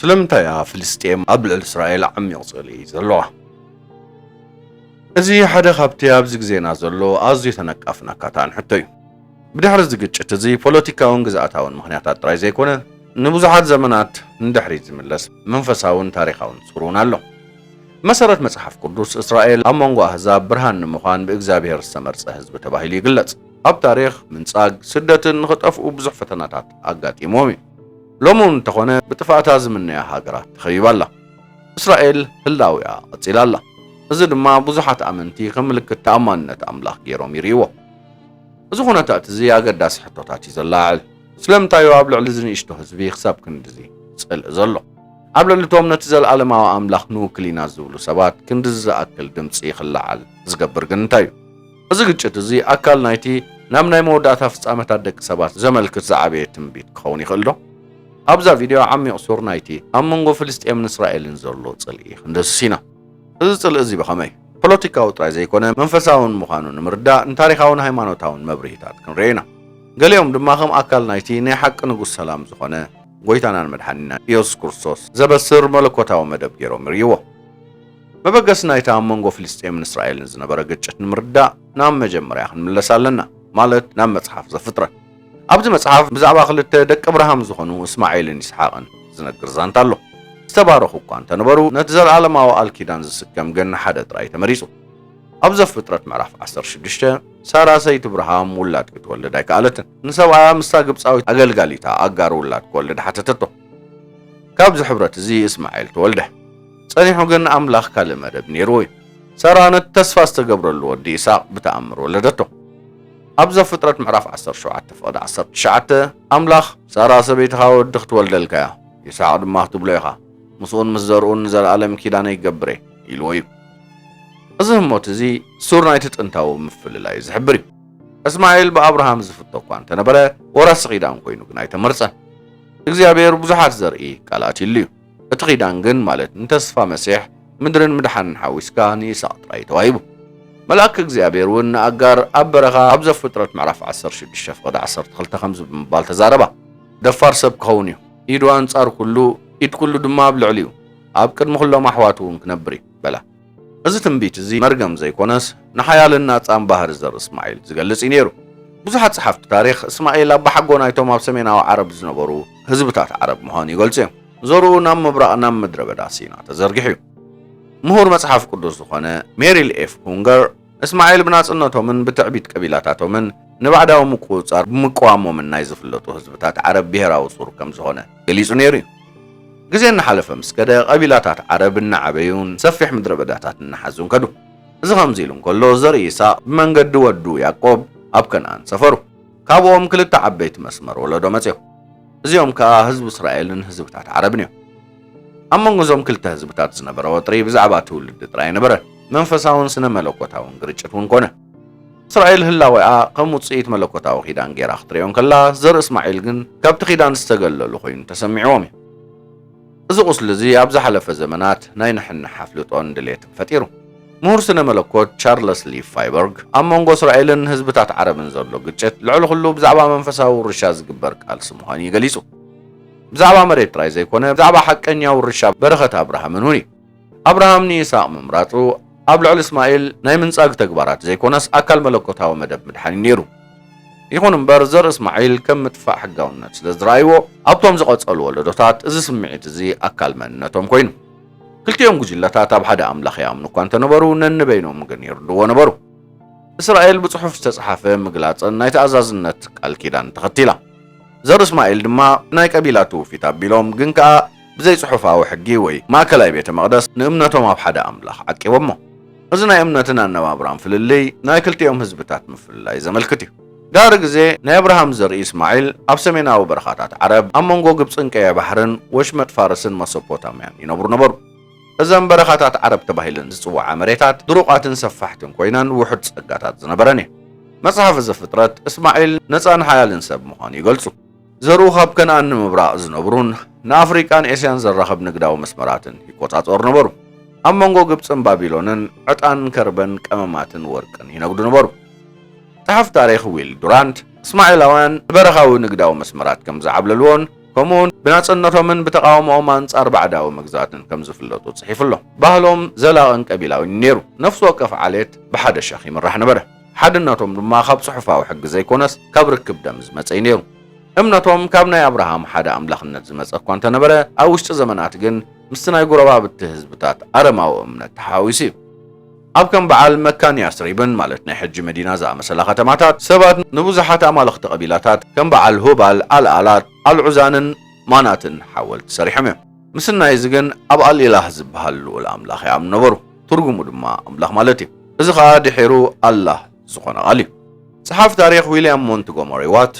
ስለምንታይ ፍልስጤም ኣብ ልዕሊ እስራኤል ዓሚቕ ጽልኢ ዘለዋ እዚ ሓደ ካብቲ ኣብዚ ግዜና ዘሎ ኣዝዩ ተነቃፍ ናካታን ሕቶ እዩ ብድሕሪ እዚ ግጭት እዚ ፖለቲካውን ግዝኣታውን ምኽንያታት ጥራይ ዘይኮነ ንብዙሓት ዘመናት ንድሕሪት ዝምለስ መንፈሳውን ታሪኻውን ጽሩን ኣሎ መሰረት መጽሓፍ ቅዱስ እስራኤል ኣብ መንጎ ኣህዛብ ብርሃን ንምዃን ብእግዚአብሔር ዝተመርጸ ህዝቢ ተባሂሉ ይግለጽ ኣብ ታሪኽ ምንጻግ ስደትን ንኽጠፍኡ ብዙሕ ፈተናታት ኣጋጢሞም እዩ ሎሚ እንተኾነ ብጥፋእታ ዝምነያ ሃገራት ተኸቢባ ኣላ እስራኤል ህላዊኣ ቀፂላ ኣላ እዚ ድማ ብዙሓት ኣመንቲ ከም ምልክት ተኣማንነት ኣምላኽ ገይሮም ይርእይዎ እዚ ኩነታት እዚ ኣገዳሲ ሕቶታት እዩ ዘላዓል ስለምንታይ ኣብ ልዕሊ እዚ ንእሽቶ ህዝቢ ክሳብ ክንድዚ ጽልእ ዘሎ ኣብ ልዕሊ እቶም ነቲ ዘለኣለማዊ ኣምላኽ ንውክል ኢና ዝብሉ ሰባት ክንድዚ ዝኣክል ድምፂ ክለዓል ዝገብር ግን እንታይ እዩ እዚ ግጭት እዚ ኣካል ናይቲ ናብ ናይ መወዳእታ ፍጻመታት ደቂ ሰባት ዘመልክት ዝዓበየ ትንቢት ክኸውን ይኽእል ዶ ኣብዛ ቪድዮ ዓሚቕ ሱር ናይቲ ኣብ መንጎ ፍልስጤምን እስራኤልን ዘሎ ጽልኢ ክንደስስ ኢና እዚ ጽልኢ እዚ ብኸመይ ፖለቲካዊ ጥራይ ዘይኮነ መንፈሳውን ምዃኑ ንምርዳእ ንታሪኻውን ሃይማኖታውን መብርሂታት ክንርኢ ኢና ገሊኦም ድማ ከም ኣካል ናይቲ ናይ ሓቂ ንጉስ ሰላም ዝኾነ ጎይታናን መድሓኒና ኢየሱስ ክርስቶስ ዘበስር መለኮታዊ መደብ ገይሮም ይርእይዎ መበገሲ ናይቲ ኣብ መንጎ ፍልስጤምን እስራኤልን ዝነበረ ግጭት ንምርዳእ ናብ መጀመርያ ክንምለስ ኣለና ማለት ናብ መጽሓፍ ዘፍጥረት ኣብዚ መጽሓፍ ብዛዕባ ክልተ ደቂ አብርሃም ዝኾኑ እስማኤልን ይስሐቅን ዝነግር ዛንታ ኣሎ ዝተባረኹ እኳ እንተነበሩ ነቲ ዘለኣለማዊ ቃል ኪዳን ዝስከም ግን ሓደ ጥራይ ተመሪጹ ኣብ ዘፍጥረት ምዕራፍ 16 ሳራ ሰይቲ አብርሃም ውላድ ክትወልድ ኣይከኣለትን ንሰብኣያ ምስታ ግብፃዊት ኣገልጋሊታ ኣጋር ውላድ ክወልድ ሓተተቶ ካብዚ ሕብረት እዚ እስማኤል ተወልደ ጸኒሑ ግን ኣምላኽ ካልእ መደብ ነይርዎ እዩ ሳራ ነቲ ተስፋ ዝተገብረሉ ወዲ ይስሐቅ ብተኣምር ወለደቶ ኣብ ዘፍጥረት ምዕራፍ 17 ፍቅዲ 19 ኣምላኽ ሳራ ሰበይትኻ ወዲ ክትወልደልካ እያ ይስሐቅ ድማ ክትብሎ ኢኻ ምስኡን ምስ ዘርኡን ዘለኣለም ኪዳነ ይገብር ኢልዎ እዩ እዚ ህሞት እዚ ሱር ናይቲ ጥንታዊ ምፍልላይ ዝሕብር እዩ እስማኤል ብኣብርሃም ዝፍቶ እኳ እንተነበረ ወራሲ ኺዳን ኮይኑ ግን ኣይተመርፀን እግዚኣብሔር ብዙሓት ዘርኢ ቃላት ኢሉ እዩ እቲ ኺዳን ግን ማለት ንተስፋ መሲሕ ምድርን ምድሓንን ሓዊስካ ንይስሐቅ ጥራይ ተዋሂቡ መልአክ እግዚአብሔር እውን ንኣጋር ኣብ በረኻ ኣብ ዘፍጥረት ምዕራፍ 16 ፍቅዲ 12 ከምዚ ብምባል ተዛረባ ደፋር ሰብ ክኸውን እዩ ኢዱ ኣንጻር ኩሉ ኢድ ኩሉ ድማ ኣብ ልዕሊኡ ኣብ ቅድሚ ኩሎም ኣሕዋቱ እውን ክነብር እዩ በላ እዚ ትንቢት እዚ መርገም ዘይኮነስ ንሓያልና ጻም ባህር ዘር እስማኤል ዝገልጽ እዩ ነይሩ ብዙሓት ጸሓፍቲ ታሪኽ እስማኤል ኣብ ሓጎ ናይቶም ኣብ ሰሜናዊ ዓረብ ዝነበሩ ህዝብታት ዓረብ ምዃኑ ይገልጹ እዮም ዘርኡ ናብ ምብራቕ ናብ ምድረ በዳ ሲና ተዘርጊሑ እዩ ምሁር መጽሓፍ ቅዱስ ዝኾነ ሜሪል ኤፍ ሁንገር እስማኤል ብናጽነቶምን ብትዕቢት ቀቢላታቶምን ንባዕዳዊ ምቁፅጻር ብምቅዋሞምን ናይ ዝፍለጡ ህዝብታት ዓረብ ብሄራዊ ሱር ከም ዝኾነ ገሊጹ ነይሩ እዩ ግዜ እናሓለፈ ምስ ከደ ቀቢላታት ዓረብ እናዓበዩን ሰፊሕ ምድረ በዳታት እናሓዙን ከዱ እዚ ከምዚ ኢሉ እንከሎ ዘርኢ ይስሐቅ ብመንገዲ ወዱ ያዕቆብ ኣብ ከነኣን ሰፈሩ ካብኦም ክልተ ዓበይቲ መስመር ወለዶ መጽዮ እዚኦም ከዓ ህዝቢ እስራኤልን ህዝብታት ዓረብን እዮም ኣብ መንጎ እዞም ክልተ ህዝብታት ዝነበረ ወጥሪ ብዛዕባ ትውልዲ ጥራይ ነበረ መንፈሳውን ስነ መለኮታውን ግርጭት እውን ኮነ እስራኤል ህላዊኣ ከም ውፅኢት መለኮታዊ ኺዳን ጌራ ክትሪኦም ከላ ዘር እስማኤል ግን ካብቲ ኺዳን ዝተገለሉ ኮይኑ ተሰሚዕዎም እዩ እዚ ቁስሊ እዚ ኣብ ዝሓለፈ ዘመናት ናይ ንሕና ሓፍልጦን ድሌትን ፈጢሩ ምሁር ስነ መለኮት ቻርለስ ሊ ፋይበርግ ኣብ መንጎ እስራኤልን ህዝብታት ዓረብን ዘሎ ግጭት ልዕሊ ኩሉ ብዛዕባ መንፈሳዊ ውርሻ ዝግበር ቃልሲ ምዃኑ ይገሊጹ ብዛዕባ መሬት ጥራይ ዘይኮነ ብዛዕባ ሓቀኛ ውርሻ በረኸት ኣብርሃምን እውን እዩ ኣብርሃም ንይስሐቅ ምምራፁ ኣብ ልዕሊ እስማኤል ናይ ምንጻግ ተግባራት ዘይኮነስ ኣካል መለኮታዊ መደብ ምድሓኒ ነይሩ ይኹን እምበር ዘር እስማኤል ከም ምጥፋእ ሕጋውነት ስለ ዝረኣይዎ ኣብቶም ዝቐጸሉ ወለዶታት እዚ ስምዒት እዚ ኣካል መንነቶም ኮይኑ ክልቲኦም ጉጅለታት ኣብ ሓደ ኣምላኽ ይኣምኑ እኳ እንተነበሩ ነንበይኖም ግን ይርድዎ ነበሩ እስራኤል ብጽሑፍ ዝተጻሕፈ ምግላጽን ናይ ተኣዛዝነት ቃል ኪዳን ተኸቲላ ዘር እስማኤል ድማ ናይ ቀቢላቱ ፊት ኣቢሎም ግን ከዓ ብዘይ ጽሑፋዊ ሕጊ ወይ ማእከላይ ቤተ መቕደስ ንእምነቶም ኣብ ሓደ ኣምላኽ ዓቂቦሞ እዚ ናይ እምነትን ኣነባብራን ፍልልይ ናይ ክልቲኦም ህዝብታት ምፍልላይ ዘመልክት እዩ ዳር ግዜ ናይ አብርሃም ዘርኢ እስማኤል ኣብ ሰሜናዊ በረኻታት ዓረብ ኣብ መንጎ ግብፅን ቀይ ባሕርን ወሽመጥ ፋርስን መሶፖታምያን ይነብሩ ነበሩ እዘን በረኻታት ዓረብ ተባሂለን ዝጽዋዓ መሬታት ድሩቓትን ሰፋሕትን ኮይነን ውሑድ ጸጋታት ዝነበረን እየን መጽሓፍ ዘፍጥረት እስማኤል ነፃን ሓያልን ሰብ ምዃኑ ይገልጹ ዘርኡ ካብ ከነኣን ንምብራቕ ዝነብሩን ንኣፍሪቃን ኤስያን ዘራኸብ ንግዳዊ መስመራትን ይቆጻጸሩ ነበሩ ኣብ መንጎ ግብፅን ባቢሎንን ዕጣን ከርበን ቀመማትን ወርቅን ይነግዱ ነበሩ ጸሓፍ ታሪኽ ዊል ዱራንት እስማኤላውያን በረኻዊ ንግዳዊ መስመራት ከም ዝዓብለልዎን كمون بناصنتهم بتقاومهم انصار بعداو مغزاتن كم زفلطو صحيفلو ባህሎም ዘላቕን ቀቢላዊ ነይሩ ነፍሱ ወከፍ ዓሌት ብሓደ ሸኺ ምራሕ ነበረ ሓድነቶም ድማ ካብ ጽሑፋዊ ሕጊ ዘይኮነስ ካብ ርክብ ደም ዝመጸይ ነይሩ እምነቶም ካብ ናይ አብርሃም ሓደ አምላኽነት ዝመጸ እኳ እንተነበረ ኣብ ውሽጢ ዘመናት ግን ምስ ናይ ጎረባብቲ ህዝብታት አረማዊ እምነት ተሓዊሱ ኣብ ከም በዓል መካን ያስሪብን ማለት ናይ ሕጂ መዲና ዝኣመሰላ ከተማታት ሰባት ንብዙሓት ኣማልኽቲ ቀቢላታት ከም በዓል ሁባል አልአላት አልዑዛንን ማናትን ሓወልቲ ሰሪሖም እዮም ምስናይ እዚ ግን ኣብ አልኢላህ ዝበሃል ልኡል ኣምላኽ ይኣምኑ ነበሩ ትርጉሙ ድማ ኣምላኽ ማለት እዩ እዚ ከዓ ድሒሩ አላህ ዝኾነ ቃል እዩ ጸሓፍ ታሪኽ ዊልያም ሞንትጎመሪ ዋት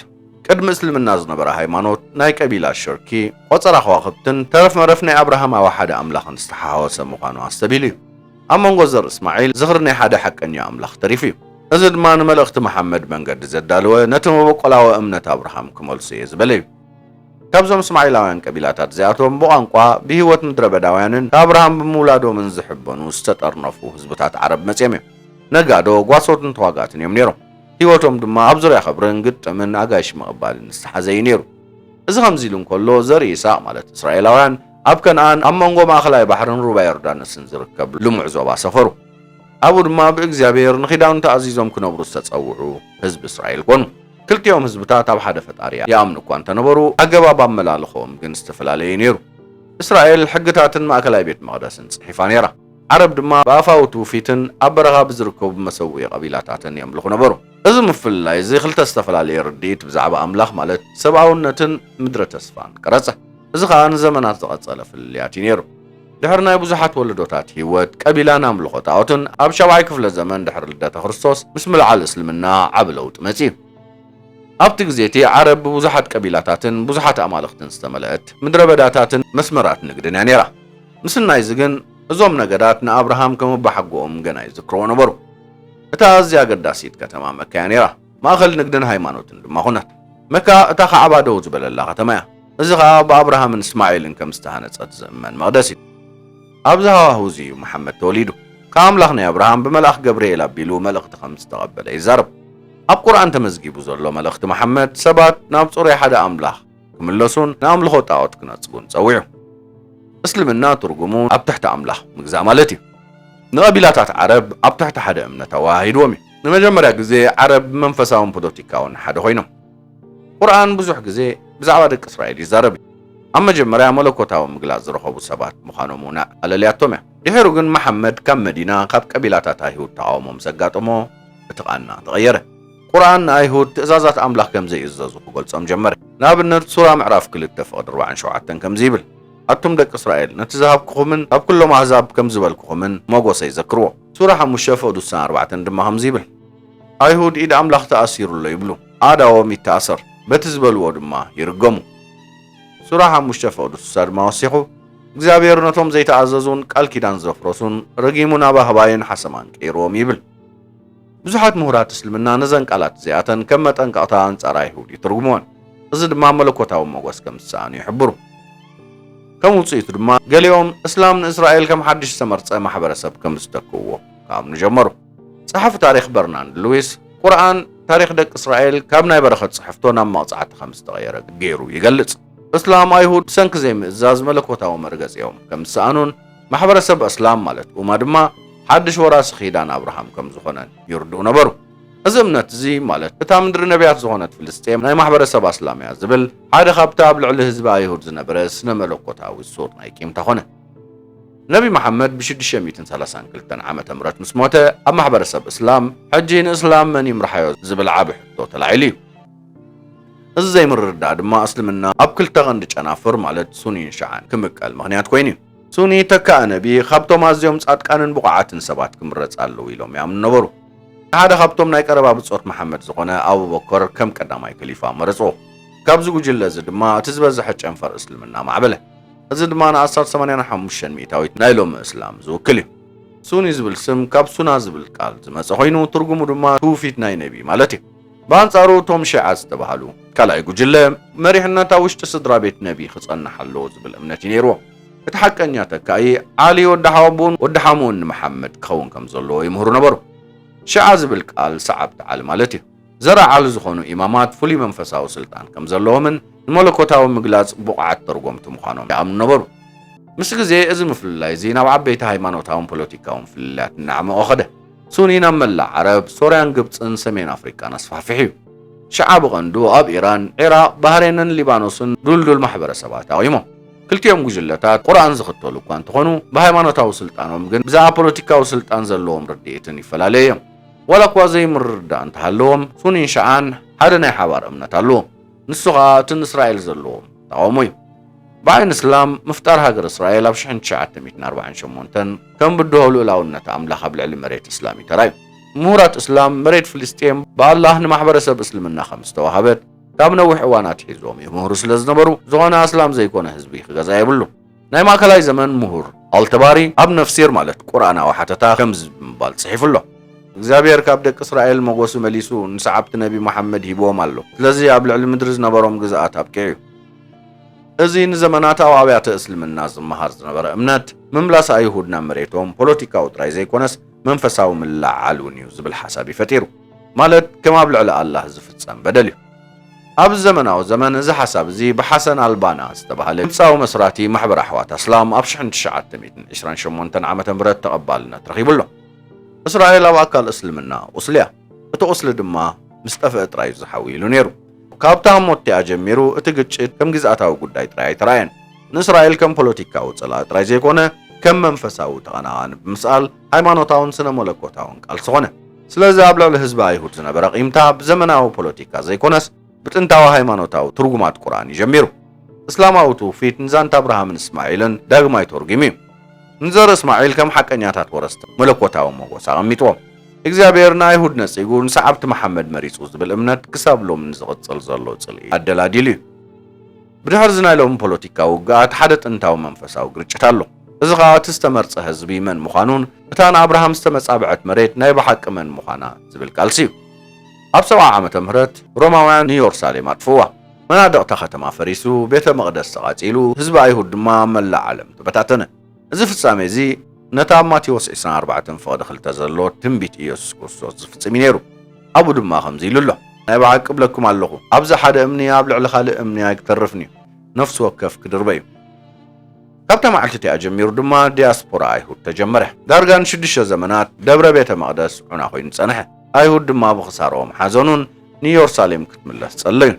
ቅድሚ እስልምና ዝነበረ ሃይማኖት ናይ ቀቢላ ሽርኪ ቆፀራ ከዋኽብትን ተረፍ መረፍ ናይ አብርሃማዊ ሓደ ኣምላኽን ዝተሓዋወሰ ምዃኑ ኣስተቢሉ እዩ ኣብ መንጎ ዘር እስማዒል ዝኽሪ ናይ ሓደ ሓቀኛ ኣምላኽ ተሪፉ እዩ እዚ ድማ ንመልእኽቲ መሓመድ መንገዲ ዘዳለወ ነቲ መበቆላዊ እምነት አብርሃም ክመልሱ እየ ዝበለ እዩ ካብዞም እስማዒላውያን ቀቢላታት እዚኣቶም ብቋንቋ ብህይወት ምድረ በዳውያንን ከአብርሃም ብምውላዶምን ዝሕበኑ ዝተጠርነፉ ህዝብታት ዓረብ መፅዮም እዮም ነጋዶ ጓሶትን ተዋጋትን እዮም ነይሮም ህይወቶም ድማ ኣብ ዙርያ ኸብርን ግጥምን ኣጋይሽ ምቕባልን ዝተሓዘ እዩ ነይሩ እዚ ከምዚ ኢሉ እንከሎ ዘርኢ ይስሐቅ ማለት እስራኤላውያን ኣብ ከነኣን ኣብ መንጎ ማእኸላይ ባሕርን ሩባ ዮርዳኖስን ዝርከብ ልሙዕ ዞባ ሰፈሩ ኣብኡ ድማ ብእግዚአብሔር ንኺዳን ተኣዚዞም ክነብሩ ዝተፀውዑ ህዝቢ እስራኤል ኮኑ ክልቲኦም ህዝብታት ኣብ ሓደ ፈጣሪ ይኣምኑ እኳ እንተነበሩ ኣገባብ ኣመላልኾም ግን ዝተፈላለየ ነይሩ እስራኤል ሕግታትን ማእከላይ ቤት መቕደስን ጽሒፋ ነይራ ዓረብ ድማ ብኣፋዊ ትውፊትን ኣብ በረኻ ብዝርከቡ መሰውኢ ቀቢላታትን የምልኹ ነበሩ እዚ ምፍልላይ እዚ ክልተ ዝተፈላለየ ርድኢት ብዛዕባ ኣምላኽ ማለት ሰብኣውነትን ምድረ ተስፋን ቀረጸ እዚ ከዓ ንዘመናት ዝቐጸለ ፍልልያት ነይሩ ድሕሪ ናይ ብዙሓት ወለዶታት ህይወት ቀቢላን ኣምልኾ ጣዖትን ኣብ 7ይ ክፍለ ዘመን ድሕሪ ልደተ ክርስቶስ ምስ ምልዓል እስልምና ዓብ ለውጢ መጺኡ ኣብቲ ግዜቲ ዓረብ ብብዙሓት ቀቢላታትን ብዙሓት ኣማልኽትን ዝተመልአት ምድረ በዳታትን መስመራት ንግድን እያ ነይራ ምስናይ እዚ ግን እዞም ነገዳት ንአብርሃም ከመባሓጎኦም ገና ይዝክርዎ ነበሩ እታ ኣዝያ ኣገዳሲት ከተማ መካ እያ ነይራ ማእኸል ንግድን ሃይማኖትን ድማ ኾነት መካ እታ ካዕባ ደው ዝበለላ ከተማ እያ እዚ ከዓ ብአብርሃምን እስማዒልን ከም ዝተሃነፀት ዝእመን መቕደስ እዩ ኣብዚ ሃዋህው እዚ እዩ መሓመድ ተወሊዱ ከኣምላኽ ናይ አብርሃም ብመልኣኽ ገብርኤል ኣቢሉ መልእኽቲ ከም ዝተቐበለ ይዛረብ ኣብ ቁርኣን ተመዝጊቡ ዘሎ መልእኽቲ መሓመድ ሰባት ናብ ጽሩይ ሓደ ኣምላኽ ክምለሱን ንኣምልኾ ጣዖት ክነጽጉን ጸዊዑ እስልምና ትርጉሙ ኣብ ትሕቲ ኣምላኽ ምግዛእ ማለት እዩ ንቐቢላታት ዓረብ ኣብ ትሕቲ ሓደ እምነት ኣዋሂድዎም እዩ ንመጀመርያ ግዜ ዓረብ መንፈሳውን ፖለቲካውን ሓደ ኮይኖም ቁርኣን ብዙሕ ግዜ ብዛዕባ ደቂ እስራኤል ይዛረብ ኣብ መጀመርያ መለኮታዊ ምግላጽ ዝረኸቡ ሰባት ምዃኖም እውን ኣለልያቶም እያ ድሕሩ ግን መሓመድ ካብ መዲና ካብ ቀቢላታት ኣይሁድ ተቃውሞም ዘጋጠሞ እቲ ቃና ተቐየረ ቁርኣን ንኣይሁድ ትእዛዛት ኣምላኽ ከም ዘይእዘዙ ክገልጾም ጀመረ ንኣብነት ሱራ ምዕራፍ 2 ፍቕዲ 47 ከምዚ ይብል ኣቱም ደቂ እስራኤል ነቲ ዝሃብክኹምን ኣብ ኩሎም ኣሕዛብ ከም ዝበልክኹምን መጎሰይ ዘክርዎ ሱራ 5 ፍቕዲ 4 ድማ ከምዚ ይብል ኣይሁድ ኢድ ኣምላኽ ተኣሲሩሎ ይብሉ ኣዳዎም ይተኣሰር በቲ ዝበልዎ ድማ ይርገሙ ሱራ 5 ፍቕዲ 6 ድማ ወሲኹ እግዚኣብሔር ነቶም ዘይተኣዘዙን ቃል ኪዳን ዘፍረሱን ረጊሙን ኣባህባይን ሓሰማን ቀይሮም ይብል ብዙሓት ምሁራት እስልምና ነዘን ቃላት እዚኣተን ከም መጠንቀቕታ ኣንጻር ኣይሁድ ይትርጉምዎን እዚ ድማ መለኮታዊ መጎስ ከም ዝሰኣኑ ይሕብሩ ከም ውፅኢቱ ድማ ገሊኦም እስላም ንእስራኤል ከም ሓድሽ ዝተመርፀ ማሕበረሰብ ከም ዝተክብዎ ካብኑ ጀመሩ ጸሓፊ ታሪክ በርናንድ ሉዊስ ቁርኣን ታሪክ ደቂ እስራኤል ካብ ናይ በረኸት ጽሕፍቶ ናብ መቕጻዕቲ ከም ዝተቐየረ ገይሩ ይገልጽ እስላም ኣይሁድ ሰንኪ ዘይምእዛዝ መለኮታዊ መርገፂኦም ከም ዝሰኣኑን ማሕበረሰብ እስላም ማለት ኡማ ድማ ሓድሽ ወራሲ ኺዳን አብርሃም ከም ዝኾነን ይርድኡ ነበሩ እዚ እምነት እዚ ማለት እታ ምድሪ ነቢያት ዝኾነት ፍልስጤም ናይ ማሕበረሰብ እስላምያ ዝብል ሓደ ካብቲ ኣብ ልዕሊ ህዝቢ ኣይሁድ ዝነበረ ስነ መለኮታዊ ሱር ናይ ቂምታ ኾነ ነቢ መሓመድ ብ632 ዓመተ ምህረት ምስ ሞተ ኣብ ማሕበረሰብ እስላም ሕጂ ንእስላም መን ይምርሓዮ ዝብል ዓብ ሕቶ ተላዒሉ እዩ እዚ ዘይምርዳእ ድማ እስልምና ኣብ ክልተ ቀንዲ ጨናፍር ማለት ሱኒን ሸዓን ክምቀል ምኽንያት ኮይኑ እዩ ሱኒ ተካእ ነቢ ካብቶም ኣዝዮም ጻድቃንን ብቑዓትን ሰባት ክምረጽ ኣለዉ ኢሎም ይኣምኑ ነበሩ ሓደ ካብቶም ናይ ቀረባ ብጾት መሓመድ ዝኾነ አቡበከር ከም ቀዳማይ ከሊፋ መረጽዎ ካብዚ ጉጅለ እዚ ድማ እቲ ዝበዝሐ ጨንፈር እስልምና ማዕበለ እዚ ድማ ን15 ሚእታዊት ናይ ሎሚ እስላም ዝውክል እዩ ሱኒ ዝብል ስም ካብ ሱና ዝብል ቃል ዝመጸ ኮይኑ ትርጉሙ ድማ ትውፊት ናይ ነቢ ማለት እዩ በአንጻሩ ቶም ሺዓ ዝተባሃሉ ካልኣይ ጉጅለ መሪሕነት ኣብ ውሽጢ ስድራ ቤት ነቢ ክጸንሕ ኣለዎ ዝብል እምነት ይነይርዎ እቲ ሓቀኛ ተካኢ ዓሊ ወዲ ሓወቡን ወዲ ሓሙን ንመሓመድ ክኸውን ከም ዘለዎ ይምህሩ ነበሩ ሺዓ ዝብል ቃል ሰዓብቲ ዓሊ ማለት እዩ ዘራ ዓሊ ዝኾኑ ኢማማት ፍሉይ መንፈሳዊ ስልጣን ከም ዘለዎምን ንመለኮታዊ ምግላጽ ብቕዓት ተርጎምቲ ምዃኖም ይኣምኑ ነበሩ። ምስ ግዜ እዚ ምፍልላይ እዚ ናብ ዓበይቲ ሃይማኖታውን ፖለቲካውን ፍልልያት እናዕመቐ ኸደ። ሱኒ ናብ መላእ ዓረብ፣ ሶርያን፣ ግብፅን ሰሜን ኣፍሪካን ኣስፋሕፊሕ እዩ። ሽዓ ብቐንዱ ኣብ ኢራን፣ ዒራቅ፣ ባህሬንን ሊባኖስን ዱልዱል ማሕበረሰባት ኣቒሞም። ክልቲኦም ጉጅለታት ቁርኣን ዝኽተሉ እኳ እንተኾኑ ብሃይማኖታዊ ስልጣኖም ግን ብዛዕባ ፖለቲካዊ ስልጣን ዘለዎም ርድኢትን ይፈላለዩ እዮም። ዋላ እኳ ዘይምርዳእ እንተሃለዎም ሱኒን ሸዓን ሓደ ናይ ሓባር እምነት ኣለዎም። ንሱ ኸኣ እቲ ንእስራኤል ዘለዎም ተቃውሞ እዩ። بعين إسلام مفتار هاجر إسرائيل أبشح نشعت 148 كم بده الأولوية أملاك بالعلم مريت إسلامي تراي مهورات إسلام مريت فلسطين بالله نمحبر سب إسلامنا 5 توهبت تامنا وحوانات حزومي مهورس لزنبرو زغنا إسلام زي كونه حزبي غزا يبلو نايما كلاي زمن مهور التباري أب نفسير مالت قرآن وحتى خمس بال صحيح الله እግዚአብሔር ካብ ደቂ እስራኤል መጎሱ መሊሱ ንሰዓብቲ ነቢ መሐመድ ሂቦም ኣሎ ስለዚ ኣብ ልዕሊ ምድሪ ዝነበሮም ግዝኣት ኣብቅዑ እዚ ንዘመናት ኣብ ኣብያተ እስልምና ዝመሃር ዝነበረ እምነት ምምላስ ኣይሁድ ናብ መሬቶም ፖለቲካዊ ጥራይ ዘይኮነስ መንፈሳዊ ምላዓል እውን እዩ ዝብል ሓሳብ ይፈጢሩ ማለት ከም ኣብ ልዕሊ ኣላህ ዝፍጸም በደል እዩ ኣብ ዘመናዊ ዘመን እዚ ሓሳብ እዚ ብሓሰን ኣልባና ዝተባሃለ ግብፃዊ መስራቲ ማሕበር ኣሕዋት እስላም ኣብ 1928 ዓመተ ምህረት ተቐባልነት ረኺቡሎ إسرائيل أو أكل إسلامنا أصليا أتوصل دما مستفاد رايز حويلو نيرو كابتهم موتي أجميرو أتجتش كم جزء أو قد راي تراين إسرائيل كم بوليتيكا وصلات رايز يكونه كم منفساو تغنان بمسأل هايمانو تاون سنة ملكو تاون كالصغنة سلازة أبلغ الحزب أيهود سنة برق إمتاب زمنا أو بوليتيكا زي كونس بتنتاو هايمانو تاو ترجمات قرآن يجميرو إسلام أو توفيت نزان تابرهام إسماعيلن داغ ما يترجميم نزار إسماعيل كم حكنياتات ورست ملكوتاو مغوصا غميتو إغزابيرنا يهود نسيقو نسعبت محمد مريسوس بالإمنات كساب لهم نزغط صلزالو صلي الدلاديلي بدحر زنا لهم بوليتيكاو قاعد حدث انتاو منفساو قريتشتالو إزغا تستمر حزبي من مخانون بتان أبراهام استمس أبعت مريت نايب حق من مخانا زبل كالسيو أبسوا عامة مهرت روماوان يورساليم أطفوه منادق تختما فريسو بيت مقدس سقاتيلو حزب أيهود ما ملا علم تبتاتنا إذا فتصامي زي نتام ماتيوس 24 فقد خلت زلو تنبيت إيسوس كريستوس فتصمينيرو أبو دما خمزي لله نايبا قبلكم على اللغو أبزا حدا أمني أبلع لخالق أمني يكترفني نفس وكف كدربيو كابتا معلتي أجميرو دما دياسبورا أيهود تجمره دارغان شدش زمانات دبر بيت مقدس عنا خوين سنه أيهود دما بخسارهم حزنون نيورساليم كتمله تصلين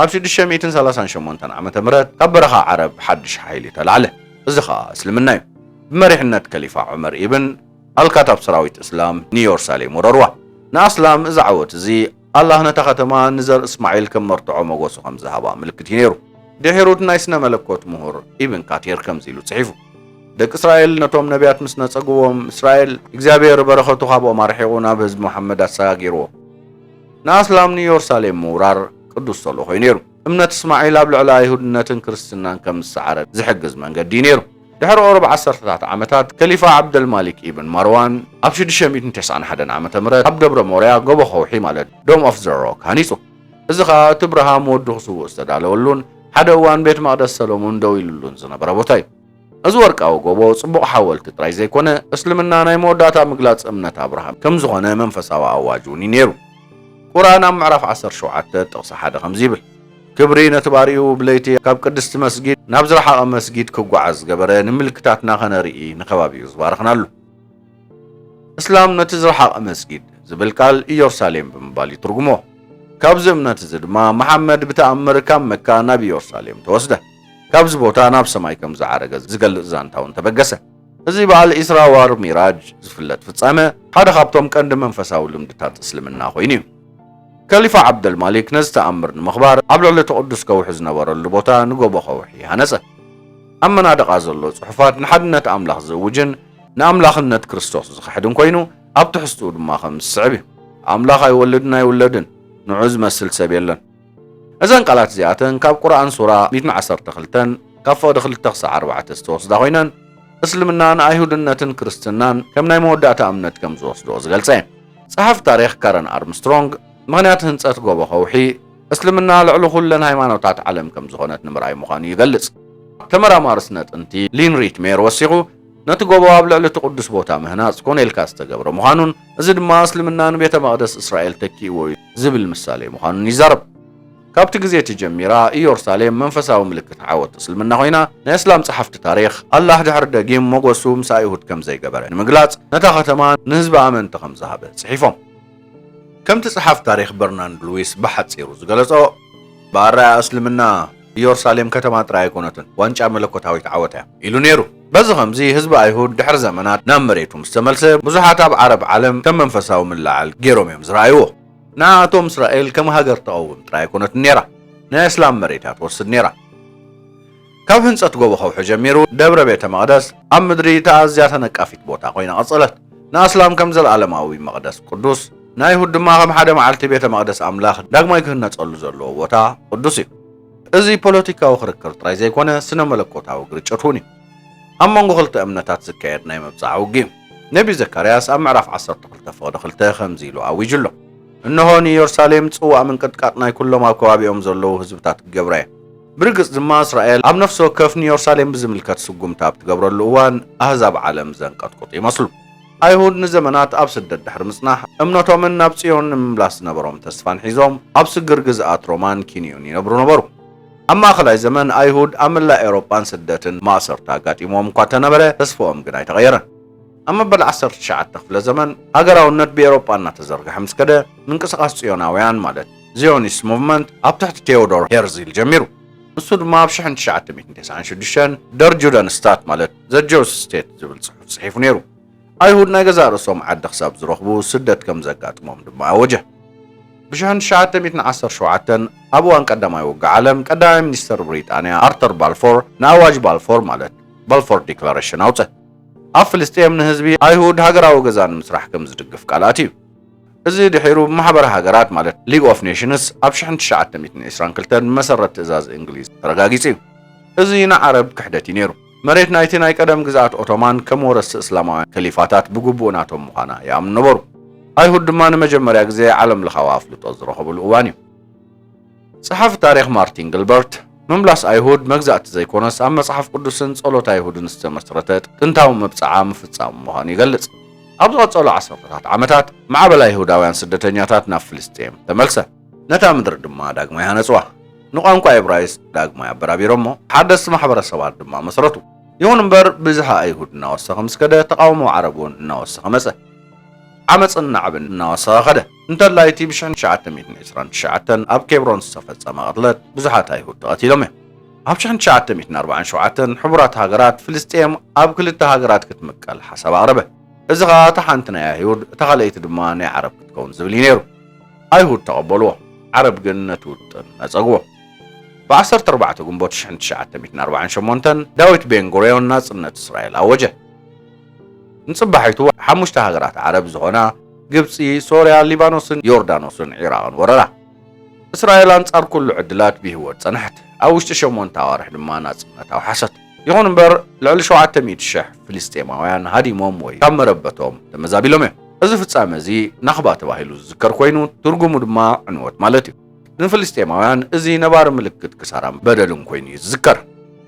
ኣብ 638 ዓመተ ምህረት ካብ በረኻ ዓረብ ሓድሽ ሓይሊ ተላዕለ እዚ ኸኣ እስልምና እዩ ብመሪሕነት ከሊፋ ዑመር ኢብን ኣልካታብ ሰራዊት እስላም ኒውዮርሳሌም ወረርዋ ንኣስላም እዚ ዓወት እዚ ኣላህ ነታ ከተማ ንዘር እስማዒል ከም መርትዖ መጎሱ ከም ዝሃባ ምልክት እዩ ነይሩ ድሒሩት ናይ ስነ መለኮት ምሁር ኢብን ካቲር ከምዚ ኢሉ ጽሒፉ ደቂ እስራኤል ነቶም ነቢያት ምስ ነፀግቦም እስራኤል እግዚኣብሔር በረኸቱ ካብኦም ኣርሒቑ ናብ ህዝቢ መሓመድ ኣሰጋጊርዎ ንኣስላም ኒውዮርሳሌም ምውራር ቅዱስ ሰሎ ኮይኑ ነይሩ እምነት እስማዒል ኣብ ልዕሊ ኣይሁድነትን ክርስትናን ከም ዝሰዓረት ዝሕግዝ መንገዲ ነይሩ ድሕሪ 40 ዓመታት ከሊፋ ዓብደልማሊክ ኢብን ማርዋን ኣብ 691 ዓመተ ምህረት ኣብ ደብረ ሞርያ ጎቦ ኸውሒ ማለት ዶም ኦፍ ዘ ሮክ ሃኒጹ እዚ ኸኣ እቲ ብርሃም ወዲ ክስውእ ዝተዳለወሉን ሓደ እዋን ቤተ መቕደስ ሰሎሞን ደው ኢሉሉን ዝነበረ ቦታ እዩ እዚ ወርቃዊ ጎቦ ጽቡቕ ሓወልቲ ጥራይ ዘይኮነ እስልምና ናይ መወዳእታ ምግላጽ እምነት ኣብርሃም ከም ዝኾነ መንፈሳዊ ኣዋጅ እውን ነይሩ ቁርኣን ኣብ ምዕራፍ 17 ጥቕሲ 1 ከምዚ ይብል ክብሪ ነትባሪኡ ብለይቲ ካብ ቅድስቲ መስጊድ ናብ ዝረሓቐ መስጊድ ክጓዓዝ ዝገበረ ንምልክታትና ኸነርኢ ንኸባቢኡ ዝባርኽናሉ እስላም ነቲ ዝረሓቐ መስጊድ ዝብል ቃል ኢየሩሳሌም ብምባል ይትርጉሞ ካብዚ እምነት እዚ ድማ መሓመድ ብተኣምር ካብ መካ ናብ ኢየሩሳሌም ተወስደ ካብዚ ቦታ ናብ ሰማይ ከም ዝዓረገ ዝገልጽ ዛንታውን ተበገሰ እዚ በዓል ኢስራ ዋር ሚራጅ ዝፍለጥ ፍጻመ ሓደ ካብቶም ቀንዲ መንፈሳዊ ልምድታት እስልምና ኮይኑ እዩ ከሊፋ ዓብደልማሊክ ነዚ ተኣምር ንምኽባር ኣብ ልዕሊ ተቕዱስ ከውሒ ዝነበረሉ ቦታ ንጎቦ ኸውሒ ሃነፀ ኣብ መናድቓ ዘሎ ጽሑፋት ንሓድነት ኣምላኽ ዝእውጅን ንኣምላኽነት ክርስቶስ ዝኽሕድን ኮይኑ ኣብ ትሕዝትኡ ድማ ከም ዝስዕብ እዩ ኣምላኽ ኣይወልድን ኣይውለድን ንዑ ዝመስል ሰብ የለን እዘን ቃላት እዚኣተን ካብ ቁርኣን ሱራ 112 ካብ ፈቕዲ 2 ክሳብ 4 ዝተወስዳ ኮይነን እስልምናን ኣይሁድነትን ክርስትናን ከም ናይ መወዳእታ እምነት ከም ዝወስድኦ ዝገልጸ እየን ጸሓፍ ታሪኽ ካረን ኣርምስትሮንግ ምኽንያት ህንፀት ጎቦ ኸውሒ እስልምና ልዕሊ ኩለን ሃይማኖታት ዓለም ከም ዝኾነት ንምርኣይ ምዃኑ ይገልጽ ተመራማሪ ስነ ጥንቲ ሊን ሪትሜር ወሲኹ نتجوبوا قبل تقدس بوتا مهناس كون الكاس تجبر مخانون زد ما اسلمنا بيت مقدس اسرائيل تكي زبل مسالي مخانون يزرب كابت جزية جميرة يورساليم منفسها وملكة عوض اسلمنا خوينا نسلام صحفت تاريخ الله دحر دقيم مقوسوم سايهود كم زي قبرين مقلات نتا ختمان نهزب آمن تخم ذهب صحيفهم كم تصحف تاريخ برناند لويس بحث سيروز قالت بارا اسلمنا يورساليم كتمات راي كونتن وانش ملكوت هاوي تعوتها إلو نيرو بزغم زي هزب ايهود دحر زمانات نامريتو مستملسة بزحات عرب عالم كم منفساو من العال جيروم يمزرايوه ناتوم اسرائيل كم هاجر تقوم تراي كونت نيرة نا اسلام مريتات وسد نيرة كم هنصت جوبو خوح جميرو دبر بيت مقدس ام مدري تعزيات نقافيت بوتا خوينا اصلت نا اسلام كم زل عالماوي مقدس قدوس نا يهود دما حدا معلتي بيت مقدس املاخ داغما يكن نصلو زلو بوتا قدوسي ازي بوليتيكاو خركر تراي زي كونه سنه ملكوتاو غرچتوني امونغو خلت امنتات زكايد ناي مبصعو جيم نبي زكرياس ام معرف 10 تقلت فوق خلته خمزيلو اويجلو انه يورساليم صوا من قطقطناي كلهم اكوابيهم زلو حزبታት ገብራይ ብርግጽ ድማ እስራኤል ኣብ ነፍሶ ከፍ ኒውዮርሳሌም ብዝምልከት ስጉምታ ብትገብረሉ እዋን ኣህዛብ ዓለም ዘንቀጥቅጡ ይመስሉ አይሁድ ንዘመናት ኣብ ስደት ድሕሪ ምጽናሕ እምነቶምን ናብ ጽዮን ንምምላስ ነበሮም ተስፋን ሒዞም ኣብ ስግር ግዝኣት ሮማን ኪንዮን ይነብሩ ነበሩ ኣብ ማእኸላይ ዘመን አይሁድ ኣብ መላእ ኤውሮጳን ስደትን ማእሰርታ ኣጋጢሞም እኳ ተነበረ ተስፎኦም ግን ኣይተቐየረን أما بالعصر تشعت تخفل زمن أجروا النت بأوروبا نتزرق حمس كده من قصة صيوناويان مالت زيونيست موفمنت أب تحت تيودور هيرزل جميرو السود ما بشحن تشعت 1909 درجودان ستات مالت زجوس ستيت زبل صحيف نيرو أيهود نجزار صوم عد حساب زرخبو سدت كم زكاة مومد ما وجه بشحن تشعت 1910 شوعتن أبوان قدام يوقع عالم قدام مينستر بريطانيا أرثر بالفور ناواج بالفور مالت بالفور ديكلاريشن أوته ኣብ ፍልስጤም ንህዝቢ አይሁድ ሃገራዊ ገዛን ምስራሕ ከም ዝድግፍ ቃላት እዩ እዚ ድሒሩ ማሕበር ሃገራት ማለት ሊግ ኦፍ ኔሽንስ ኣብ 1922 መሰረት ትእዛዝ እንግሊዝ ተረጋጊጹ እዩ እዚ ንዓረብ ክሕደት ነይሩ መሬት ናይቲ ናይ ቀደም ግዛት ኦቶማን ከም ወረስ እስላማውያን ከሊፋታት ብግቡእ ናቶም ምዃና ያምኑ ነበሩ አይሁድ ድማ ንመጀመርያ ግዜ ዓለም ለኻዊ ኣፍልጦ ዝረኸብሉ እዋን እዩ ጸሓፊ ታሪክ ማርቲን ግልበርት مملاس أيهود مجزأت زي كونس أما صحف قدسن صلوت أيهود نستمرترتت تنتاو مبصعة مفتصام مهاني قلت أبضغط صلو عصرات عمتات مع بلا يهوداويان سدتنياتات ناف فلسطين تملسة نتا مدر دما داق ما يهانسوا نقام كو إبرايس داق ما يبرابي رمو حدث محبر السوار دما مسرطو يون مبر بزها أيهود ناوسا خمس كده تقاوموا عربون ناوسا خمسة عمت النعب ناوسا خده انت اللايتي بشان شعات ميتن إسران شعاتن أب كيبرون صفت سما غطلت بزحات أيهود تغطيلهم أب شان شعات ميتن 40 شعاتن حبرات هاجرات فلسطين أب كل التهاجرات كتمكال حسب عربه إذا غا تحنتنا يا أيهود تخليت دماني عرب كتكون زبلينيرو أيهود تقبلوه عرب جنة نتسقوه بعصر 4 قنبوت شان شعات ميتن 40 شمونتن داويت بين غوريون ناس إنت إسرائيل أوجه نصبحيتو حموش تهاجرات عرب زغنا جبسي سوريا ليبانوسن يوردانوسن عراقن ورلا إسرائيل أنصار كل عدلات بهوت صنحت أوش تشمون توارح لما ناس أو حسد يهون بر لعل شو عتميد الشح فلسطيناويان هادي موموي كم ربتهم تمزابيلهم إذا فتسامة زي نخبات واهلو ذكر كوينو ترجموا دما عنوات مالتي لأن فلسطيناويان إزي نبار ملكت كسرام بدلهم كويني ذكر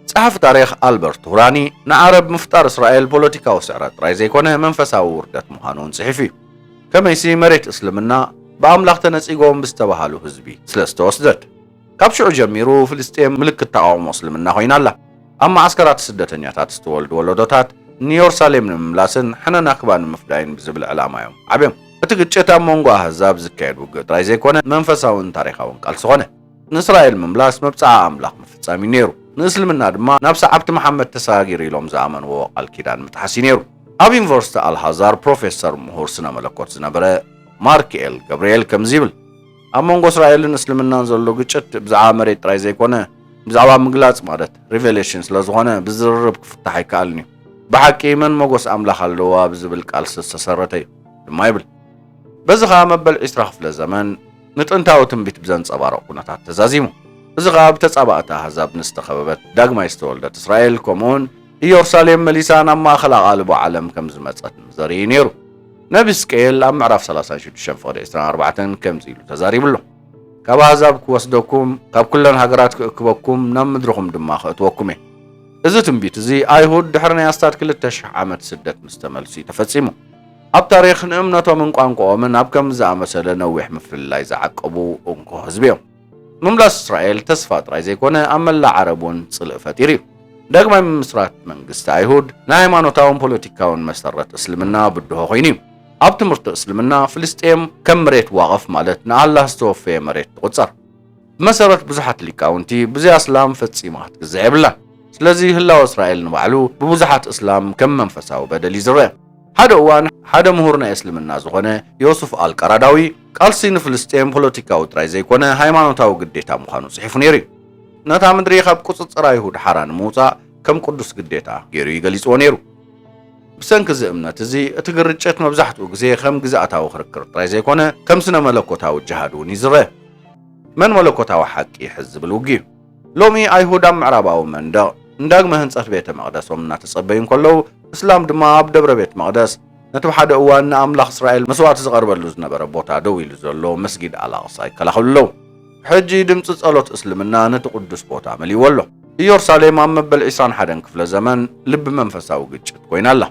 صحف تاريخ ألبرت هوراني نعرب مفتار إسرائيل بوليتيكا وسعرات رايزي كونه منفسا وردت مهانون صحفي كما يسي مريت اسلمنا بأملاق تنسيقهم بستوهالو حزبي سلسته وسدت كابشعو جميرو فلسطين ملك التقاوم مسلمنا خوين الله أما عسكرات سدتنياتات استولد ولودوتات نيورساليم نملاسن حنا ناكبان مفداين بزبل علامة يوم عبيم اتقجتا مونغو أحزاب زكايد وقت رايزي كونه منفساون تاريخاون قالسخونه نسرائيل مملاس مبصع أملاق مفتسامي نيرو نسلمنا دما نفس عبد محمد تساغيري لهم زامن وقال كيدان متحسي نيرو أب يونيفرسيتي الهازار بروفيسور مهور سنة ملكوت زنبره ماركيل جابرييل كمزيبل أمونغ إسرائيل نسلمنا نزلو قشت بزعا مريت راي زي كونه بزعا مقلاص مالت ريفيليشنز لزغونه بزرب كفتحي كالني بحكي من موغوس أملاخ اللوا بزبل كالس استسرتي ما يبل بزغا مبل إسراخ في الزمن نتنتاو تنبيت بزنس أبارو كونتات تزازيمو بزغا بتتصابقتا حزاب نستخببت داقما يستولدت إسرائيل كومون يورساليم مليسان أما خلق قالبو عالم كم زمتت مزاري نيرو نبي سكيل أم عرف 36 فقد إسران 4 كم زيلو تزاري بلو كاب هزاب كوسدوكم كاب كلن هجرات كبكم نم مدرهم دماغ توكمه እዚ ትንቢት እዚ ኣይሁድ ድሕሪ ናይ ኣስታት 2000 ዓመት ስደት ምስ ተመልሱ ተፈጺሙ። ኣብ ታሪኽ ንእምነቶምን ቋንቋኦምን ኣብ ከም ዝኣመሰለ ነዊሕ ምፍልላይ ዝዓቀቡ እንኮ ህዝቢ እዮም። ምምላስ እስራኤል ተስፋ ጥራይ ዘይኮነ ኣብ መላእ ዓረብ እውን ጽልእ ፈጢሩ እዩ። ዳግማይ ምስራት መንግስቲ ኣይሁድ ናይ ሃይማኖታውን ፖለቲካውን መሰረት እስልምና ብድሆ ኮይኑ እዩ። ኣብ ትምህርቲ እስልምና ፍልስጤም ከም መሬት ዋቕፍ ማለት ንኣላህ ዝተወፈየ መሬት ትቑጸር። ብመሰረት ብዙሓት ሊቃውንቲ ብዘይ እስላም ፈጺማ ክትግዛእ የብላን። ስለዚ ህላው እስራኤል ንባዕሉ ብብዙሓት እስላም ከም መንፈሳዊ በደል ይዝርአ። ሓደ እዋን ሓደ ምሁር ናይ እስልምና ዝኾነ ዮሱፍ አልቀራዳዊ ቃልሲ ንፍልስጤም ፖለቲካዊ ጥራይ ዘይኮነ ሃይማኖታዊ ግዴታ ምዃኑ ጽሒፉ ነይሩ እዩ። ነታ ምድሪ ካብ ቁፅፅር ኣይሁድ ሓራ ንምውፃእ ከም ቅዱስ ግዴታ ገይሩ ይገሊፅዎ ነይሩ። ብሰንኪ እዚ እምነት እዚ እቲ ግርጭት መብዛሕትኡ ግዜ ከም ግዝኣታዊ ክርክር ጥራይ ዘይኮነ ከም ስነ መለኮታዊ ጅሃድ እውን ይዝርአ። መን መለኮታዊ ሓቂ ይሕዝ ዝብል ውግእ እዩ። ሎሚ ኣይሁድ ኣብ ምዕራባዊ መንደቕ እንዳግመ ህንፀት ቤተ መቕደሶም እናተጸበዩ እንከለዉ እስላም ድማ ኣብ ደብረ ቤት መቕደስ ነቲ ብሓደ እዋን ንኣምላኽ እስራኤል መስዋዕቲ ዝቐርበሉ ዝነበረ ቦታ ደው ኢሉ ዘሎ መስጊድ ኣልኣቕሳ ይከላኸሉ ኣለዉ። ሕጂ ድምፂ ጸሎት እስልምና ነቲ ቅዱስ ቦታ መሊእዎ ኣሎ። ኢየሩሳሌም ኣብ መበል 21 ክፍለ ዘመን ልቢ መንፈሳዊ ግጭት ኮይና ኣላ።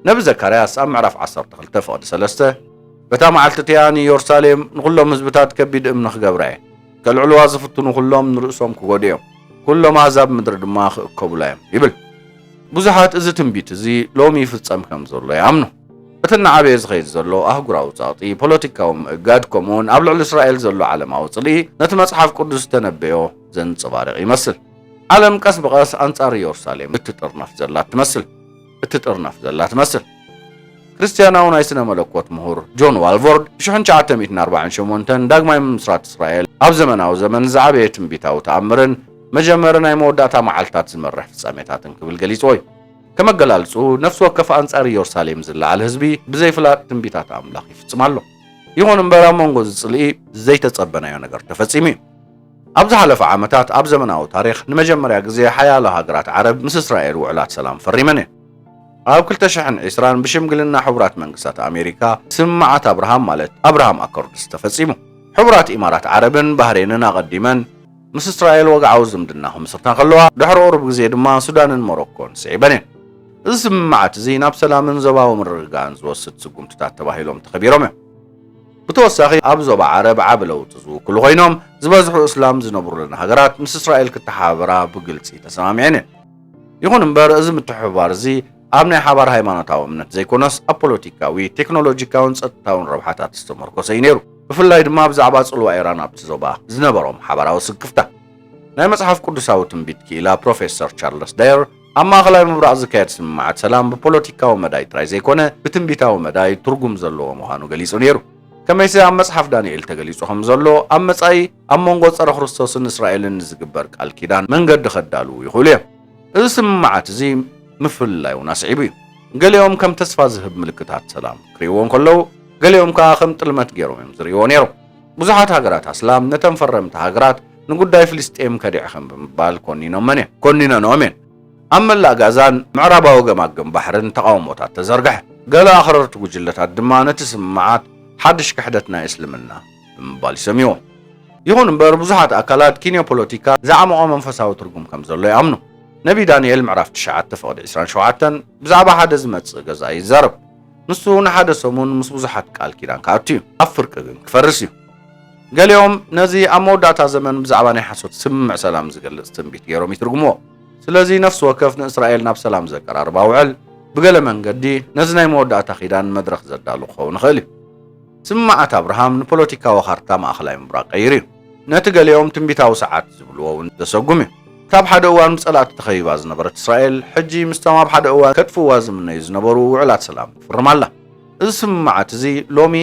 ነቢ ዘካርያስ ኣብ ምዕራፍ 12 ፍቕዲ 3 በታ መዓልቲ እትያ ንኢየሩሳሌም ንኹሎም ህዝብታት ከቢድ እምኒ ክገብራ እየ፣ ከልዕልዋ ዝፍትኑ ኩሎም ንርእሶም ክጎድዮም፣ ኩሎም ኣሕዛብ ምድሪ ድማ ክእከቡላ እዮም ይብል። ብዙሓት እዚ ትንቢት እዚ ሎሚ ይፍጸም ከም ዘሎ ይኣምኑ። እቲ እናዓበየ ዝኸይድ ዘሎ ኣህጉራዊ ጸቕጢ ፖለቲካዊ ምእጋድ ከምኡውን ኣብ ልዕሊ እስራኤል ዘሎ ዓለማዊ ጽልኢ ነቲ መጽሓፍ ቅዱስ ዝተነበዮ ዘንጸባርቕ ይመስል። ዓለም ቀስ ብቐስ ኣንጻር ኢየሩሳሌም እትጥርነፍ ዘላ ትመስል። ክርስቲያናዊ ናይ ስነ መለኮት ምሁር ጆን ዋልቮርድ 1948 ዳግማይ ምስራት እስራኤል ኣብ ዘመናዊ ዘመን ዝዓበየ ትንቢታዊ ተኣምርን መጀመሪ ናይ መወዳእታ መዓልትታት ዝመርሕ ፍጻሜታትን ክብል ገሊጽዎ እዩ። ከመገላልጹ ነፍሲ ወከፍ ኣንጻር ኢየሩሳሌም ዝለዓል ህዝቢ ብዘይፍላጥ ትንቢታት ኣምላኽ ይፍጽም ኣሎ። ይኹን እምበር ኣብ መንጎ ዝጽልኢ ዘይተጸበናዮ ነገር ተፈጺሙ እዩ። ኣብ ዝሓለፈ ዓመታት ኣብ ዘመናዊ ታሪኽ ንመጀመርያ ግዜ ሓያሎ ሃገራት ዓረብ ምስ እስራኤል ውዕላት ሰላም ፈሪመን እየን። ኣብ 2020 ብሽምግልና ሕቡራት መንግስታት ኣሜሪካ ስምምዓት ኣብርሃም ማለት ኣብርሃም ኣኮርድስ ተፈጺሙ። ሕቡራት ኢማራት ዓረብን ባህሬንን ኣቐዲመን ምስ እስራኤል ወግዓዊ ዝምድና ክምስርታ ከለዋ ድሕሪ ቁሩብ ግዜ ድማ ሱዳንን ሞሮኮን ስዒበን እየን። እዚ ስምምዓት እዚ ናብ ሰላምን ዞባዊ ምርግጋእን ዝወስድ ስጉምትታት ተባሂሎም ተኸቢሮም እዮም። ብተወሳኺ ኣብ ዞባ ዓረብ ዓብ ለውጢ ዝውክሉ ኮይኖም ዝበዝሑ እስላም ዝነብሩለን ሃገራት ምስ እስራኤል ክተሓባበራ ብግልፂ ተሰማሚዐን እየን። ይኹን እምበር እዚ ምትሕብባር እዚ ኣብ ናይ ሓባር ሃይማኖታዊ እምነት ዘይኮነስ ኣብ ፖለቲካዊ፣ ቴክኖሎጂካውን ጸጥታውን ረብሓታት ዝተመርኮሰ እዩ ነይሩ። ብፍላይ ድማ ብዛዕባ ጽልዋ ኢራን ኣብቲ ዞባ ዝነበሮም ሓባራዊ ስክፍታት። ናይ መጽሓፍ ቅዱሳዊ ትንቢት ክኢላ ፕሮፌሰር ቻርልስ ዳየር ኣብ ማእኸላይ ምብራቕ ዝካየድ ስምምዓት ሰላም ብፖለቲካዊ መዳይ ጥራይ ዘይኮነ ብትንቢታዊ መዳይ ትርጉም ዘለዎ ምዃኑ ገሊጹ ነይሩ። ከመይሰ ኣብ መጽሓፍ ዳንኤል ተገሊጹ ከም ዘሎ ኣብ መጻኢ ኣብ መንጎ ጸረ ክርስቶስን እስራኤልን ዝግበር ቃል ኪዳን መንገዲ ከዳሉ ይኽእሉ እዮም። እዚ ስምምዓት እዚ ምፍልላዩን ኣስዒቡ እዩ። ገሊኦም ከም ተስፋ ዝህብ ምልክታት ሰላም ክርእይዎ እንከለዉ ገሊኦም ከዓ ከም ጥልመት ገይሮም እዮም ዝርእይዎ ነይሮም። ብዙሓት ሃገራት እስላም ነተን ፈረምቲ ሃገራት ንጉዳይ ፍልስጤም ከዲዕኸም ብምባል ኮኒነኖም እየን። ኣብ መላእ ጋዛን ምዕራባዊ ገማግም ባሕርን ተቃውሞታት ተዘርግሐ። ገለ ኣኽረርቲ ጉጅለታት ድማ ነቲ ስምምዓት ሓድሽ ክሕደት ናይ እስልምና ብምባል ይሰሚዎ። ይኹን እምበር ብዙሓት ኣካላት ኪንዮ ፖለቲካ ዝዓመቖ መንፈሳዊ ትርጉም ከም ዘሎ ይኣምኑ። ነቢ ዳንኤል ምዕራፍ 9 ፍቕዲ 27 ብዛዕባ ሓደ ዝመጽእ ገዛ ይዛረብ። ንሱ ንሓደ ሰሙን ምስ ብዙሓት ቃል ኪዳን ከኣቱ እዩ፣ ኣብ ፍርቂ ግን ክፈርስ እዩ። ገሊኦም ነዚ ኣብ መወዳእታ ዘመን ብዛዕባ ናይ ሓሶት ስምምዕ ሰላም ዝገልጽ ትንቢት ገይሮም ይትርጉምዎ። ስለዚ ነፍሲ ወከፍ ንእስራኤል ናብ ሰላም ዘቀራርባ ውዕል ብገለ መንገዲ ነዚ ናይ መወዳእታ ኺዳን መድረኽ ዘዳሉ ክኸውን ይኽእል እዩ። ስምምዓት ኣብርሃም ንፖለቲካዊ ካርታ ማእኸላይ ምብራቕ ቀይሩ እዩ። ነቲ ገሊኦም ትንቢታዊ ሰዓት ዝብልዎ እውን ዘሰጉም እዩ። ካብ ሓደ እዋን ብጸላእቲ ተኸቢባ ዝነበረት እስራኤል ሕጂ ምስቶም ኣብ ሓደ እዋን ከጥፍዋ ዝምነዩ ዝነበሩ ውዕላት ሰላም ትፍርም ኣላ። እዚ ስምምዓት እዚ ሎሚ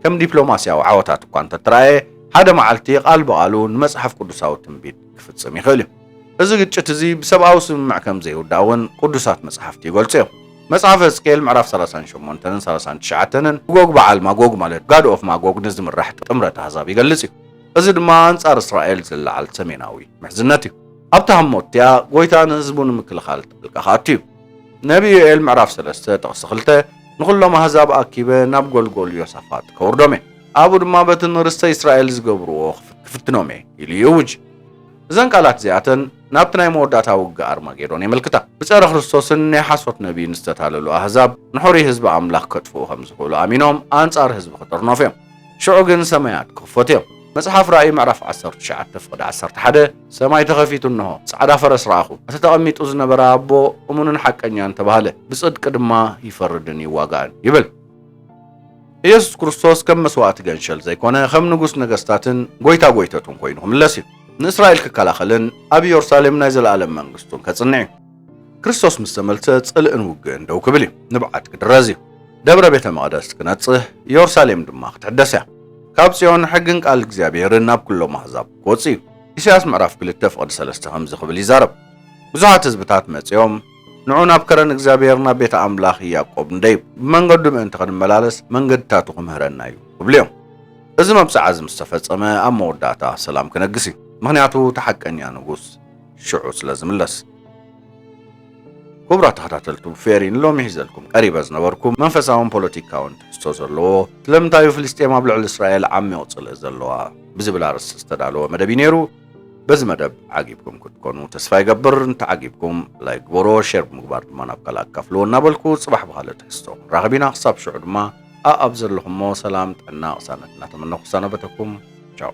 ከም ዲፕሎማስያዊ ዓወታት እኳ እንተተረኣየ ሓደ መዓልቲ ቃል ብቓሉ ንመጽሓፍ ቅዱሳዊ ትንቢት ክፍጽም ይኽእል እዩ። እዚ ግጭት እዚ ብሰብኣዊ ስምምዕ ከም ዘይውዳእ እውን ቅዱሳት መጽሓፍቲ ይገልጹ እዮም። መጽሓፍ ሕዝቅኤል ምዕራፍ 38ን 39ን ጎግ በዓል ማጎግ ማለት ጋድ ኦፍ ማጎግ ንዝምራሕ ጥምረት ኣሕዛብ ይገልጽ እዩ። እዚ ድማ ኣንጻር እስራኤል ዝለዓል ሰሜናዊ ምሕዝነት እዩ። ኣብቲ ሃሞትያ ጎይታ ንህዝቡ ንምክልኻል ጥልቃ ከኣቱ እዩ። ነቢ ዮኤል ምዕራፍ 3 ጥቕሲ 2 ንኹሎም ኣሕዛብ ኣኪበ ናብ ጎልጎል ዮሳፋት ከውርዶም እየ፣ ኣብኡ ድማ በቲ ንርስተ እስራኤል ዝገብርዎ ክፍትኖም እየ ኢሉ ይውጅ። እዘን ቃላት እዚኣተን ናብቲ ናይ መወዳእታ ውግእ ኣርማጌዶን የመልክታ። ብፀረ ክርስቶስን ናይ ሓሶት ነቢይን ዝተታለሉ ኣህዛብ ንሑሪ ህዝቢ ኣምላኽ ከጥፍኡ ከም ዝኽእሉ ኣሚኖም ኣንጻር ህዝቢ ክጥርነፉ እዮም። ሽዑ ግን ሰማያት ክኽፈቱ እዮም። መጽሓፍ ራእይ ምዕራፍ 19 ፍቅዲ 11 ሰማይ ተኸፊቱ እንሆ ጻዕዳ ፈረስ ረኣኹ እቲ ተቐሚጡ ዝነበረ ኣቦ እሙንን ሓቀኛን ተባሃለ ብጽድቂ ድማ ይፈርድን ይዋጋእን ይብል። ኢየሱስ ክርስቶስ ከም መስዋዕቲ ገንሸል ዘይኮነ ከም ንጉስ ነገስታትን ጎይታ ጎይተቱን ኮይኑ ክምለስ እዩ። ንእስራኤል ክከላኸልን ኣብ ኢየሩሳሌም ናይ ዘለኣለም መንግስቱን ከጽንዕ እዩ። ክርስቶስ ምስ ተመልሰ ጽልእን ውግእን ደው ክብል እዩ። ንብዓት ክድረዝ እዩ። ደብረ ቤተ መቕደስ ክነጽህ ኢየሩሳሌም ድማ ክትሕደስ እያ። ካብ ጽዮን ሕግን ቃል እግዚኣብሔርን ናብ ኩሎም ኣሕዛብ ክወጽእ እዩ። ኢሳይያስ ምዕራፍ 2 ፍቅዲ 3 ከምዚ ክብል ይዛረብ። ብዙሓት ህዝብታት መጺኦም ንዑ ናብ ከረን እግዚኣብሔር ናብ ቤተ ኣምላኽ ያዕቆብ እንደይ ብመንገዱ ምእንቲ ክንመላለስ መንገድታቱ ክምህረና እዩ ክብሉ እዮም። እዚ መብፅዓ ምስ ተፈጸመ ኣብ መወዳእታ ሰላም ክነግስ እዩ። ምክንያቱ ተሓቀኛ ንጉስ ሽዑ ስለ ዝምለስ። ክቡራት ተኸታተልቱ ፌሪን ሎሚ ሒዘልኩም ቀሪበ ዝነበርኩም መንፈሳውን ፖለቲካውን ትሕዝቶ ዘለዎ ስለምንታዩ ፍልስጤም ኣብ ልዕሊ እስራኤል ዓሚቕ ጽልእ ዘለዋ ብዝብል ኣርእስቲ ዝተዳለወ መደብ ነይሩ። በዚ መደብ ዓጊብኩም ክትኮኑ ተስፋ ይገብር። እንተዓጊብኩም ላይክ ግበሮ፣ ሼር ብምግባር ድማ ናብ ካልእ ኣካፍልዎ እናበልኩ ጽባሕ ብካልእ ትሕዝቶ ራኸቢና ክሳብ ሽዑ ድማ ኣብ ዘለኹሞ ሰላም ጥዕና ቅሳነት እናተመነኹ ክሳነበተኩም ቻው።